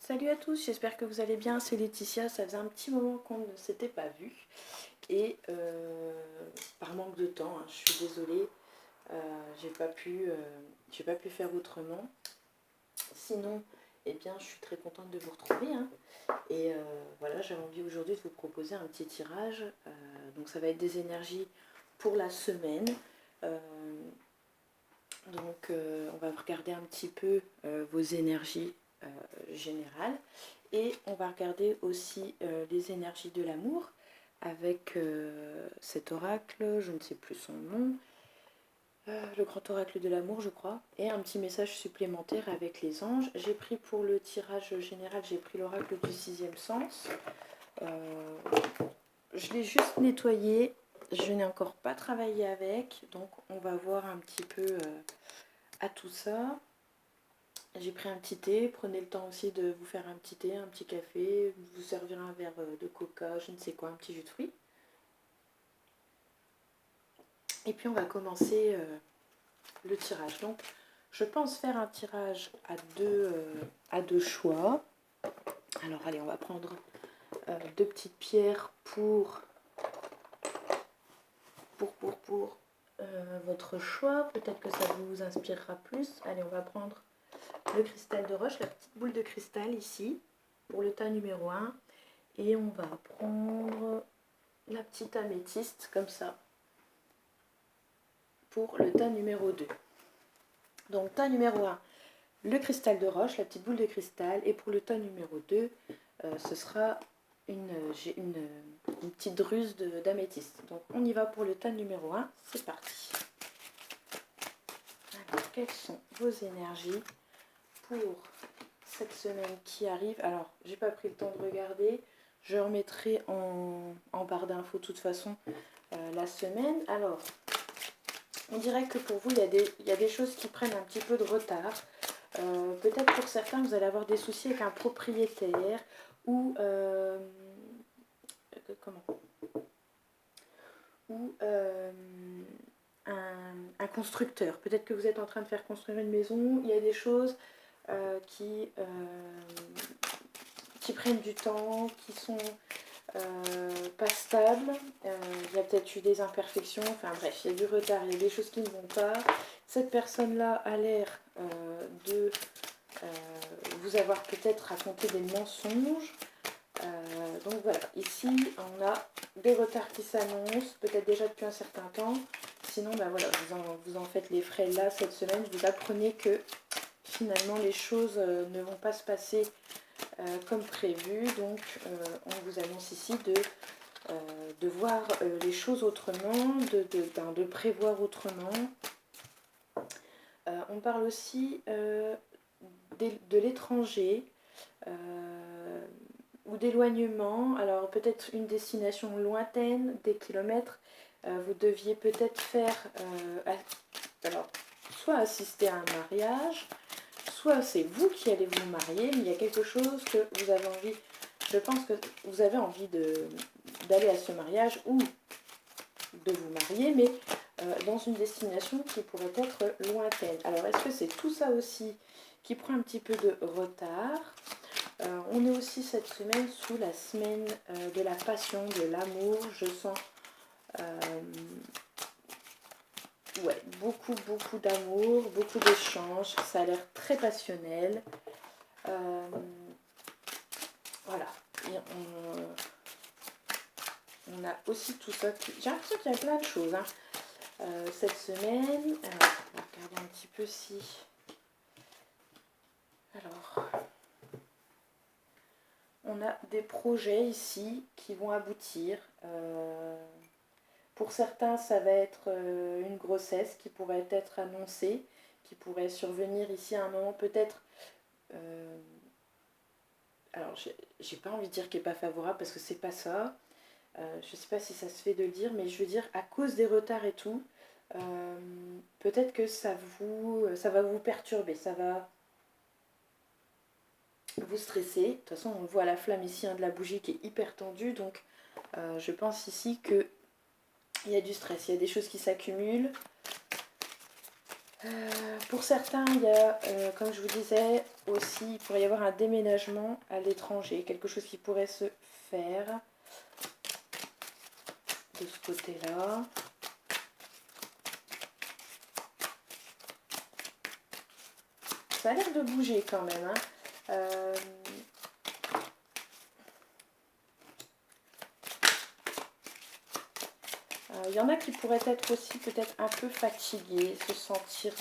Salut à tous, j'espère que vous allez bien, c'est Laetitia, ça faisait un petit moment qu'on ne s'était pas vu et par manque de temps, hein, je suis désolée, j'ai pas pu faire autrement. Sinon, eh bien, je suis très contente de vous retrouver, hein. Et voilà, j'avais envie aujourd'hui de vous proposer un petit tirage, donc ça va être des énergies pour la semaine. Euh, on va regarder un petit peu vos énergies générales. Et on va regarder aussi les énergies de l'amour avec cet oracle, je ne sais plus son nom, le grand oracle de l'amour je crois, et un petit message supplémentaire avec les anges. J'ai pris pour le tirage général, j'ai pris l'oracle du sixième sens. Je l'ai juste nettoyé, je n'ai encore pas travaillé avec, donc on va voir un petit peu à tout ça. J'ai pris un petit thé, prenez le temps aussi de vous faire un petit thé, un petit café, vous servir un verre de coca, je ne sais quoi, un petit jus de fruits. Et puis on va commencer le tirage. Donc je pense faire un tirage à deux choix. Alors allez, on va prendre deux petites pierres pour votre choix. Peut-être que ça vous inspirera plus. Allez, on va prendre le cristal de roche, la petite boule de cristal ici, pour le tas numéro 1. Et on va prendre la petite améthyste, comme ça, pour le tas numéro 2. Donc, tas numéro 1, le cristal de roche, la petite boule de cristal. Et pour le tas numéro 2, ce sera une petite druse d'améthyste. Donc, on y va pour le tas numéro 1. C'est parti. Alors, quelles sont vos énergies pour cette semaine qui arrive? Alors, j'ai pas pris le temps de regarder. Je remettrai en barre d'infos de toute façon la semaine. Alors, on dirait que pour vous, il y a des choses qui prennent un petit peu de retard. Peut-être pour certains, vous allez avoir des soucis avec un propriétaire ou un constructeur. Peut-être que vous êtes en train de faire construire une maison. Il y a des choses qui prennent du temps, qui sont pas stable, il y a peut-être eu des imperfections, enfin bref, il y a du retard, il y a des choses qui ne vont pas. Cette personne-là a l'air de vous avoir peut-être raconté des mensonges. Donc voilà, ici on a des retards qui s'annoncent, peut-être déjà depuis un certain temps. Sinon, ben voilà, vous en faites les frais là cette semaine. Vous apprenez que finalement les choses ne vont pas se passer comme prévu. Donc on vous annonce ici de voir les choses autrement, de prévoir autrement. On parle aussi de l'étranger ou d'éloignement. Alors peut-être une destination lointaine, des kilomètres. Vous deviez peut-être faire, alors soit assister à un mariage, soit c'est vous qui allez vous marier, mais il y a quelque chose que vous avez envie, je pense que vous avez envie d'aller à ce mariage ou de vous marier, mais dans une destination qui pourrait être lointaine. Alors est-ce que c'est tout ça aussi qui prend un petit peu de retard? On est aussi cette semaine sous la semaine de la passion, de l'amour. Je sens ouais, beaucoup d'amour, beaucoup d'échanges. Ça a l'air très passionnel. Voilà. Et on a aussi tout ça. J'ai l'impression qu'il y a plein de choses hein, cette semaine. Alors, on va regarder un petit peu si... Alors, on a des projets ici qui vont aboutir. Pour certains, ça va être une grossesse qui pourrait être annoncée, qui pourrait survenir ici à un moment peut-être... alors, j'ai pas envie de dire qu'il n'est pas favorable parce que c'est pas ça. Je sais pas si ça se fait de le dire, mais je veux dire, à cause des retards et tout, peut-être que ça va vous perturber, ça va vous stresser. De toute façon, on voit la flamme ici hein, de la bougie qui est hyper tendue, donc je pense ici qu'il y a du stress, il y a des choses qui s'accumulent. Pour certains, il y a, comme je vous disais, aussi, il pourrait y avoir un déménagement à l'étranger, quelque chose qui pourrait se faire de ce côté-là. Ça a l'air de bouger quand même, hein. Il y en a qui pourraient être aussi peut-être un peu fatigués, se sentir...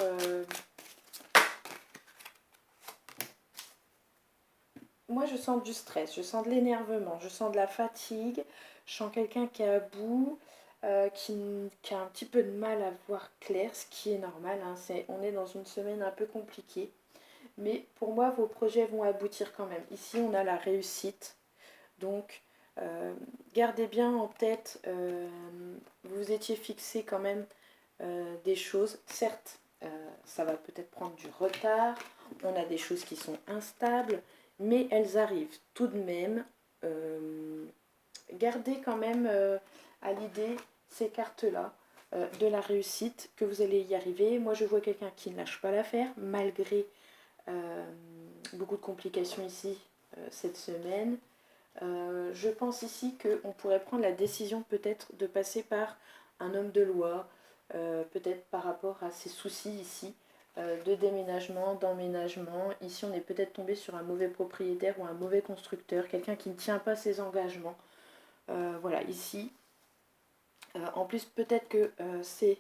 Moi, je sens du stress, je sens de l'énervement, je sens de la fatigue, je sens quelqu'un qui est à bout, qui a un petit peu de mal à voir clair, ce qui est normal, hein. On est dans une semaine un peu compliquée. Mais pour moi, vos projets vont aboutir quand même. Ici, on a la réussite. Donc, gardez bien en tête, vous étiez fixé quand même des choses. Certes, ça va peut-être prendre du retard. On a des choses qui sont instables, mais elles arrivent tout de même. Gardez quand même à l'idée ces cartes-là de la réussite, que vous allez y arriver. Moi, je vois quelqu'un qui ne lâche pas l'affaire, malgré beaucoup de complications ici cette semaine. Je pense ici qu'on pourrait prendre la décision peut-être de passer par un homme de loi, peut-être par rapport à ces soucis ici de déménagement, d'emménagement. Ici, on est peut-être tombé sur un mauvais propriétaire ou un mauvais constructeur, quelqu'un qui ne tient pas ses engagements. Voilà, ici. En plus, peut-être que c'est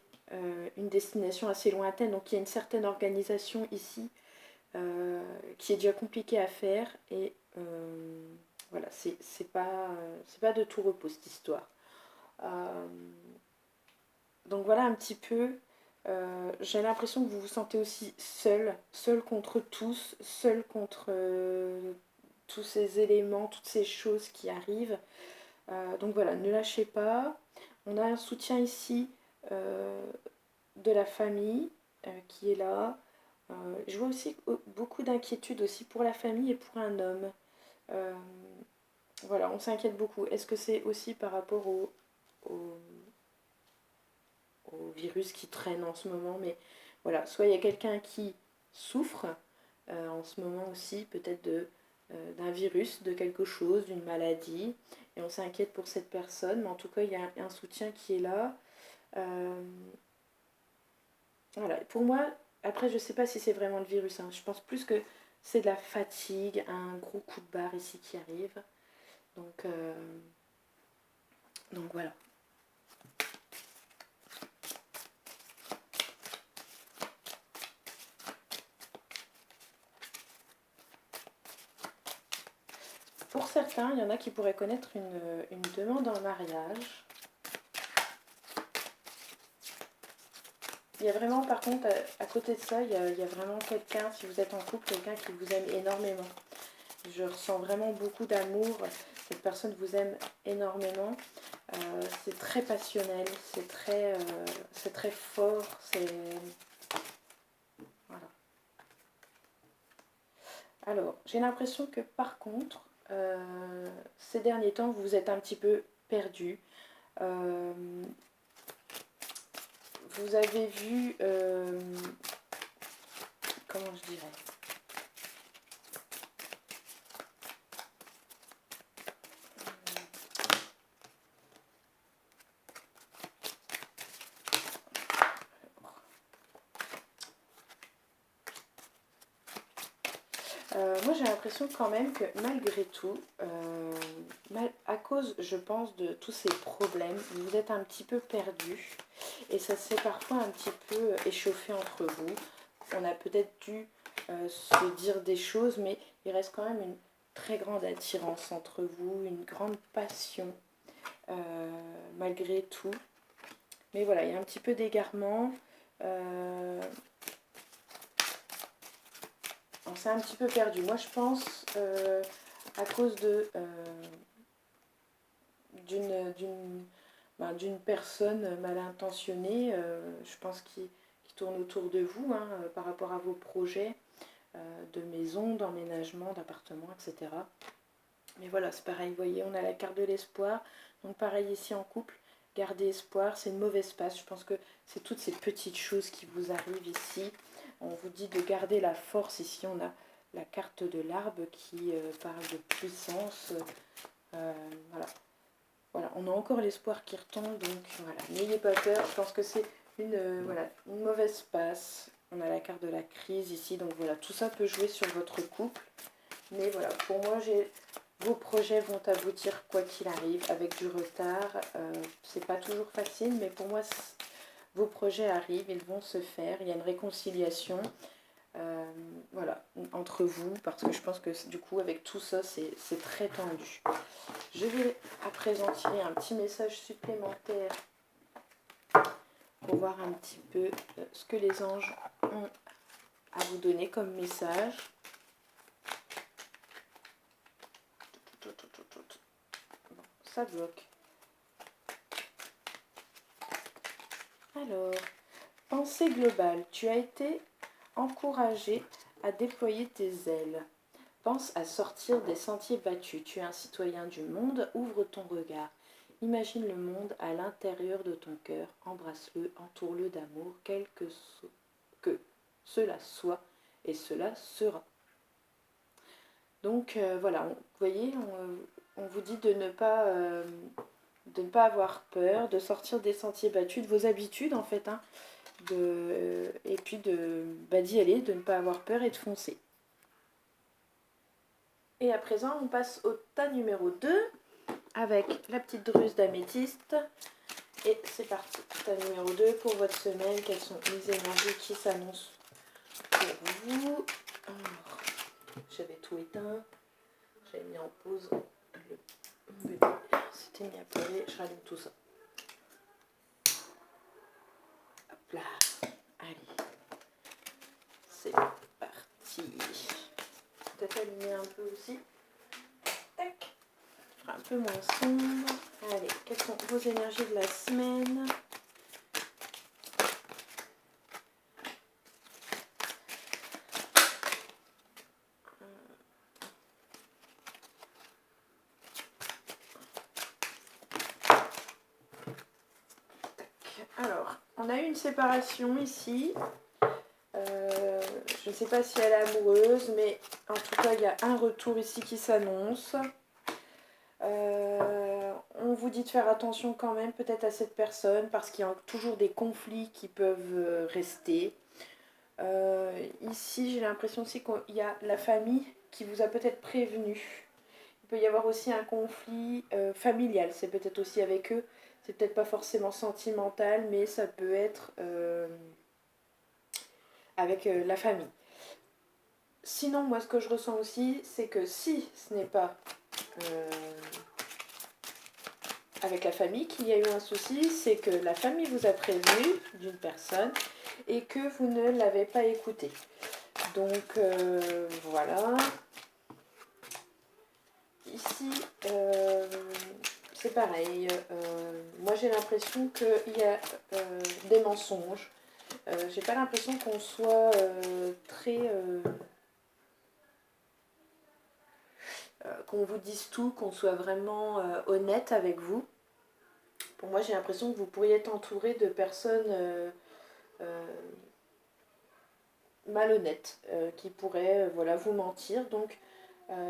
une destination assez lointaine, donc il y a une certaine organisation ici qui est déjà compliquée à faire et voilà, c'est pas de tout repos cette histoire. Donc voilà un petit peu. J'ai l'impression que vous vous sentez aussi seul contre tous, seul contre tous ces éléments, toutes ces choses qui arrivent. Donc voilà, ne lâchez pas. On a un soutien ici de la famille qui est là. Je vois aussi beaucoup d'inquiétude aussi pour la famille et pour un homme. Euh, voilà, on s'inquiète beaucoup. Est-ce que c'est aussi par rapport au, au virus qui traîne en ce moment? Mais voilà, soit il y a quelqu'un qui souffre en ce moment aussi, peut-être d'un virus, de quelque chose, d'une maladie, et on s'inquiète pour cette personne, mais en tout cas, il y a un soutien qui est là. Voilà, pour moi, après, je ne sais pas si c'est vraiment le virus, hein. Je pense plus que c'est de la fatigue, un gros coup de barre ici qui arrive. Donc voilà. Pour certains, il y en a qui pourraient connaître une demande en mariage. Il y a vraiment, par contre, à côté de ça, il y a vraiment quelqu'un, si vous êtes en couple, quelqu'un qui vous aime énormément. Je ressens vraiment beaucoup d'amour. Cette personne vous aime énormément. C'est très passionnel, c'est très fort. Voilà. Alors, j'ai l'impression que par contre, ces derniers temps, vous êtes un petit peu perdu. Vous avez vu, comment je dirais, moi j'ai l'impression quand même que malgré tout, à cause je pense de tous ces problèmes, vous êtes un petit peu perdu et ça s'est parfois un petit peu échauffé entre vous. On a peut-être dû se dire des choses, mais il reste quand même une très grande attirance entre vous, une grande passion malgré tout. Mais voilà, il y a un petit peu d'égarement. On s'est un petit peu perdu. Moi, je pense à cause d'une personne mal intentionnée, je pense qui tourne autour de vous hein, par rapport à vos projets de maison, d'emménagement, d'appartement, etc. Mais voilà, c'est pareil, vous voyez, on a la carte de l'espoir. Donc pareil ici en couple, Gardez espoir, c'est une mauvaise passe. Je pense que c'est toutes ces petites choses qui vous arrivent ici. On vous dit de garder la force. Ici, on a la carte de l'arbre qui parle de puissance. Voilà. Voilà, on a encore l'espoir qui retombe, donc voilà, n'ayez pas peur. Je pense que c'est voilà, une mauvaise passe. On a la carte de la crise ici, donc voilà, tout ça peut jouer sur votre couple. Mais voilà, pour moi, vos projets vont aboutir quoi qu'il arrive, avec du retard. C'est pas toujours facile, mais pour moi, vos projets arrivent, ils vont se faire. Il y a une réconciliation. Voilà, entre vous, parce que je pense que du coup avec tout ça c'est très tendu. Je vais à présent tirer un petit message supplémentaire pour voir un petit peu ce que les anges ont à vous donner comme message. Bon, ça bloque. Alors, pensée globale, tu as été encouragé à déployer tes ailes. Pense à sortir des sentiers battus. Tu es un citoyen du monde, ouvre ton regard. Imagine le monde à l'intérieur de ton cœur. Embrasse-le, entoure-le d'amour, quel que cela soit, et cela sera. Donc voilà, vous voyez, on vous dit de ne pas avoir peur, de sortir des sentiers battus, de vos habitudes en fait, hein, et puis d'y aller, de ne pas avoir peur et de foncer. Et à présent, on passe au tas numéro 2 avec la petite druse d'améthyste. Et c'est parti. Tas numéro 2 pour votre semaine. Quelles sont les énergies qui s'annoncent pour vous? Alors, j'avais tout éteint. J'avais mis en pause. C'était mis à pleurer. Je rallume tout ça. Hop là. Allez. C'est parti. Peut-être allumer un peu aussi. Tac. Un peu moins sombre. Allez, quelles sont vos énergies de la semaine? Alors, on a eu une séparation ici. Je ne sais pas si elle est amoureuse, mais en tout cas, il y a un retour ici qui s'annonce. On vous dit de faire attention quand même peut-être à cette personne parce qu'il y a toujours des conflits qui peuvent rester. Ici, j'ai l'impression aussi qu'il y a la famille qui vous a peut-être prévenu. Il peut y avoir aussi un conflit familial, c'est peut-être aussi avec eux. C'est peut-être pas forcément sentimental, mais ça peut être avec la famille. Sinon, moi, ce que je ressens aussi, c'est que si ce n'est pas avec la famille qu'il y a eu un souci, c'est que la famille vous a prévenu d'une personne et que vous ne l'avez pas écouté. Donc, voilà. Ici, c'est pareil. Moi, j'ai l'impression qu'il y a des mensonges. J'ai pas l'impression qu'on soit très... qu'on vous dise tout, qu'on soit vraiment honnête avec vous. Pour moi, j'ai l'impression que vous pourriez être entouré de personnes malhonnêtes qui pourraient voilà, vous mentir. Donc,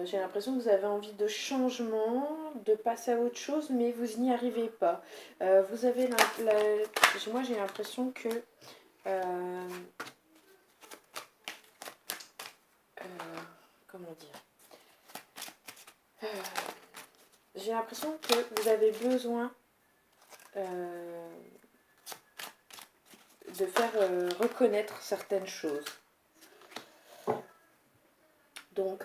j'ai l'impression que vous avez envie de changement, de passer à autre chose, mais vous n'y arrivez pas. Vous avez moi, j'ai l'impression que comment dire, j'ai l'impression que vous avez besoin de faire reconnaître certaines choses. Donc,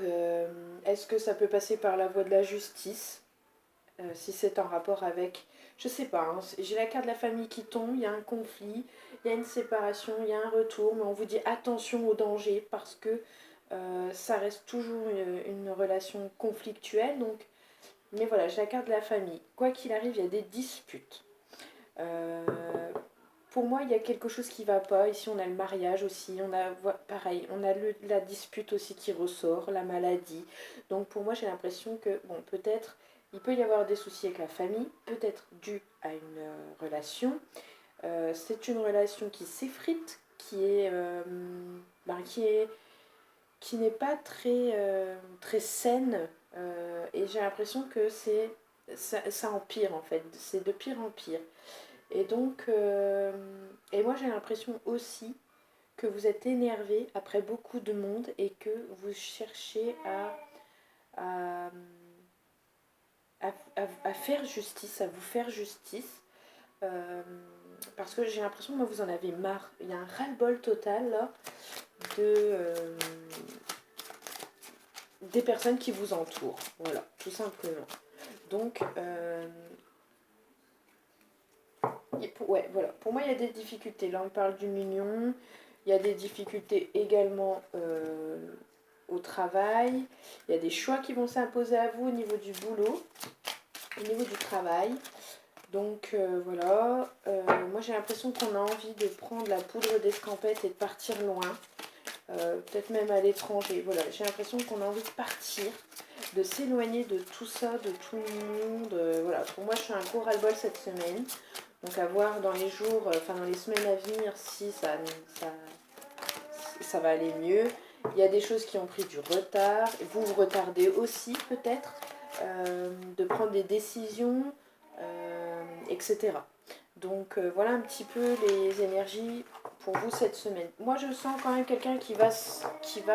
est-ce que ça peut passer par la voie de la justice si c'est en rapport avec... Je sais pas, hein, j'ai la carte de la famille qui tombe, il y a un conflit, il y a une séparation, il y a un retour, mais on vous dit attention au danger parce que ça reste toujours une relation conflictuelle. Donc, mais voilà, j'ai la carte de la famille. Quoi qu'il arrive, il y a des disputes. Pour moi, il y a quelque chose qui ne va pas. Ici, on a le mariage aussi. On a, pareil, on a la dispute aussi qui ressort, la maladie. Donc, pour moi, j'ai l'impression que, bon, peut-être, il peut y avoir des soucis avec la famille, peut-être dû à une relation. C'est une relation qui s'effrite, qui n'est pas très saine. Et j'ai l'impression que ça empire en fait, c'est de pire en pire. Et donc, et moi j'ai l'impression aussi que vous êtes énervé après beaucoup de monde et que vous cherchez à, à faire justice, à vous faire justice. Euh, Parce que j'ai l'impression que moi vous en avez marre. Il y a un ras-le-bol total là, de, des personnes qui vous entourent. Voilà, tout simplement. Donc, ouais, voilà. Pour moi, il y a des difficultés. Là, on parle d'une union. Il y a des difficultés également au travail. Il y a des choix qui vont s'imposer à vous au niveau du boulot, au niveau du travail. Donc voilà, moi j'ai l'impression qu'on a envie de prendre la poudre d'escampette et de partir loin, peut-être même à l'étranger. Voilà, j'ai l'impression qu'on a envie de partir, de s'éloigner de tout ça, de tout le monde. Voilà, pour moi je suis un gros ras-le-bol cette semaine. Donc à voir dans les jours, enfin dans les semaines à venir si ça va aller mieux. Il y a des choses qui ont pris du retard. Vous vous retardez aussi peut-être de prendre des décisions, etc. Donc voilà un petit peu les énergies pour vous cette semaine. Moi je sens quand même quelqu'un qui va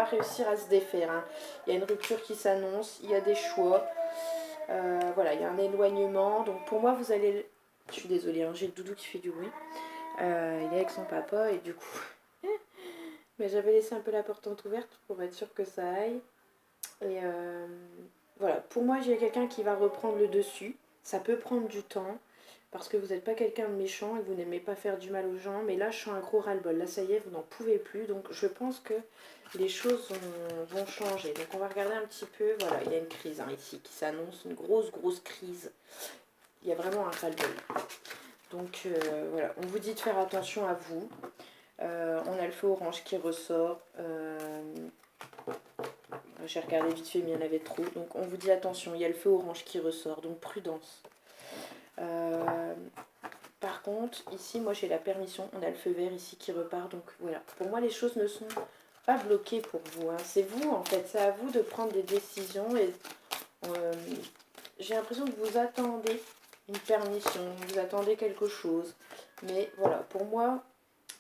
réussir à se défaire. Hein. Il y a une rupture qui s'annonce, il y a des choix. Voilà, il y a un éloignement. Donc pour moi vous allez... Je suis désolée, hein, j'ai le doudou qui fait du bruit. Il est avec son papa et du coup... Mais j'avais laissé un peu la porte entrouverte pour être sûre que ça aille. Et voilà, pour moi, j'ai quelqu'un qui va reprendre le dessus. Ça peut prendre du temps parce que vous n'êtes pas quelqu'un de méchant et vous n'aimez pas faire du mal aux gens. Mais là, je suis un gros ras-le-bol. Là, ça y est, vous n'en pouvez plus. Donc, je pense que les choses vont changer. Donc, on va regarder un petit peu. Voilà, il y a une crise hein, ici qui s'annonce. Une grosse, grosse crise. Il y a vraiment un ras-le-bol. Donc, voilà, on vous dit de faire attention à vous. On a le feu orange qui ressort. J'ai regardé vite fait, mais il y en avait trop. Donc on vous dit attention, il y a le feu orange qui ressort, donc prudence. Par contre, ici, moi j'ai la permission, on a le feu vert ici qui repart. Donc voilà, pour moi les choses ne sont pas bloquées pour vous. Hein. C'est vous en fait, c'est à vous de prendre des décisions. Et j'ai l'impression que vous attendez une permission, vous attendez quelque chose. Mais voilà, pour moi,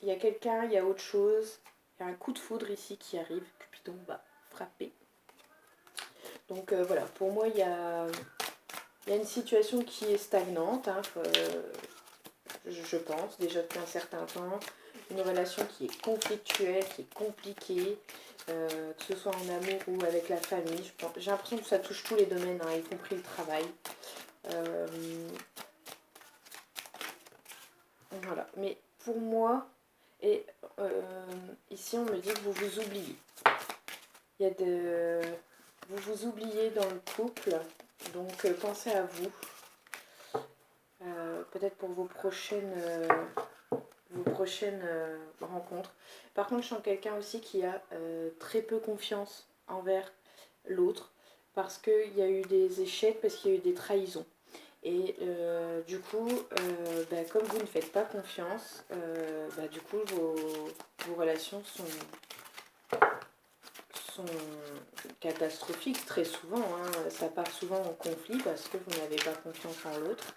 il y a quelqu'un, il y a autre chose. Il y a un coup de foudre ici qui arrive. Cupidon va frapper. Donc voilà, pour moi, il y a une situation qui est stagnante, hein, je pense, déjà depuis un certain temps. Une relation qui est conflictuelle, qui est compliquée, que ce soit en amour ou avec la famille. J'ai l'impression que ça touche tous les domaines, hein, y compris le travail. Voilà, mais pour moi, et ici on me dit que vous vous oubliez. Il y a de... Vous vous oubliez dans le couple, donc pensez à vous. Peut-être pour vos prochaines rencontres. Par contre, je sens quelqu'un aussi qui a très peu confiance envers l'autre parce qu'il y a eu des échecs, parce qu'il y a eu des trahisons. Et du coup, comme vous ne faites pas confiance, du coup, vos relations sont catastrophiques très souvent. Hein. Ça part souvent en conflit parce que vous n'avez pas confiance en l'autre.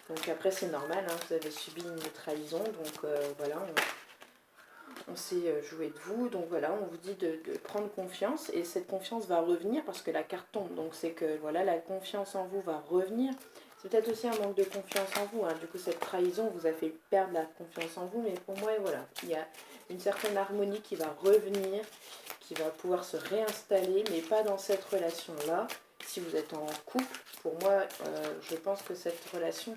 Donc après c'est normal, hein, vous avez subi une trahison, donc voilà, on s'est joué de vous, donc voilà, on vous dit de prendre confiance et cette confiance va revenir parce que la carte tombe, donc c'est que voilà, la confiance en vous va revenir. C'est peut-être aussi un manque de confiance en vous, hein. Du coup cette trahison vous a fait perdre la confiance en vous, mais pour moi voilà, il y a une certaine harmonie qui va revenir, qui va pouvoir se réinstaller, mais pas dans cette relation-là. Si vous êtes en couple, pour moi, je pense que cette relation,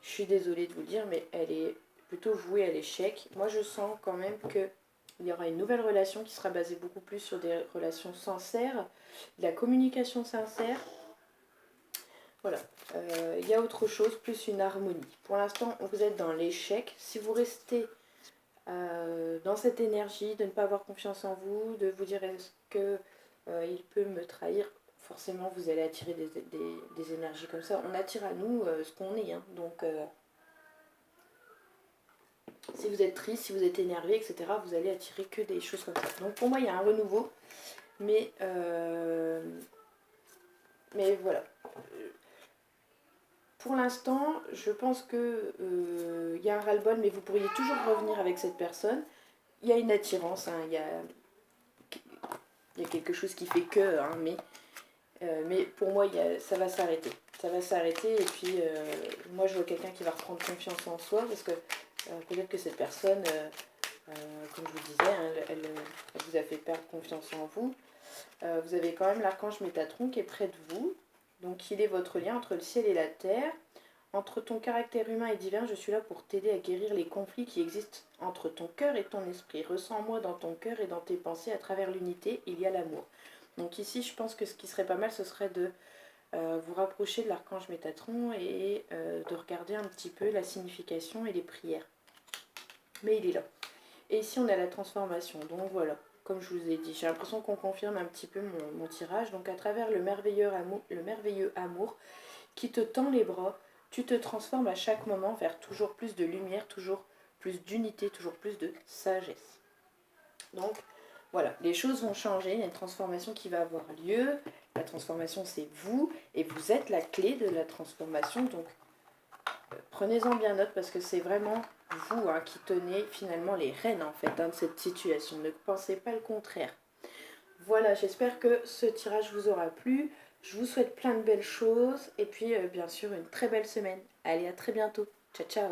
je suis désolée de vous le dire, mais elle est plutôt vouée à l'échec. Moi, je sens quand même qu'il y aura une nouvelle relation qui sera basée beaucoup plus sur des relations sincères, de la communication sincère. Voilà, il y a autre chose, plus une harmonie. Pour l'instant, vous êtes dans l'échec. Si vous restez dans cette énergie de ne pas avoir confiance en vous, de vous dire est-ce que il peut me trahir, forcément vous allez attirer des énergies comme ça. On attire à nous ce qu'on est, hein. Donc si vous êtes triste, si vous êtes énervé, etc., vous allez attirer que des choses comme ça. Donc pour moi, il y a un renouveau, mais voilà. Pour l'instant, je pense que y a un ras-le-bol, mais vous pourriez toujours revenir avec cette personne. Il y a une attirance, hein, il y a quelque chose qui fait que, hein, mais pour moi, ça va s'arrêter. Ça va s'arrêter, et puis moi, je vois quelqu'un qui va reprendre confiance en soi, parce que peut-être que cette personne, comme je vous disais, hein, elle vous a fait perdre confiance en vous. Vous avez quand même l'archange Métatron qui est près de vous. Donc il est votre lien entre le ciel et la terre. Entre ton caractère humain et divin, je suis là pour t'aider à guérir les conflits qui existent entre ton cœur et ton esprit. Ressens-moi dans ton cœur et dans tes pensées. À travers l'unité, il y a l'amour. Donc ici, je pense que ce qui serait pas mal, ce serait de vous rapprocher de l'archange Métatron et de regarder un petit peu la signification et les prières. Mais il est là. Et ici, on a la transformation. Donc voilà, comme je vous ai dit, j'ai l'impression qu'on confirme un petit peu mon tirage. Donc à travers le merveilleux amour qui te tend les bras, tu te transformes à chaque moment vers toujours plus de lumière, toujours plus d'unité, toujours plus de sagesse. Donc voilà, les choses vont changer, il y a une transformation qui va avoir lieu. La transformation, c'est vous, et vous êtes la clé de la transformation. Donc prenez-en bien note, parce que c'est vraiment vous, hein, qui tenez finalement les rênes en fait, hein, de cette situation. Ne pensez pas le contraire. Voilà, j'espère que ce tirage vous aura plu. Je vous souhaite plein de belles choses, et puis bien sûr une très belle semaine. Allez, à très bientôt. Ciao, ciao.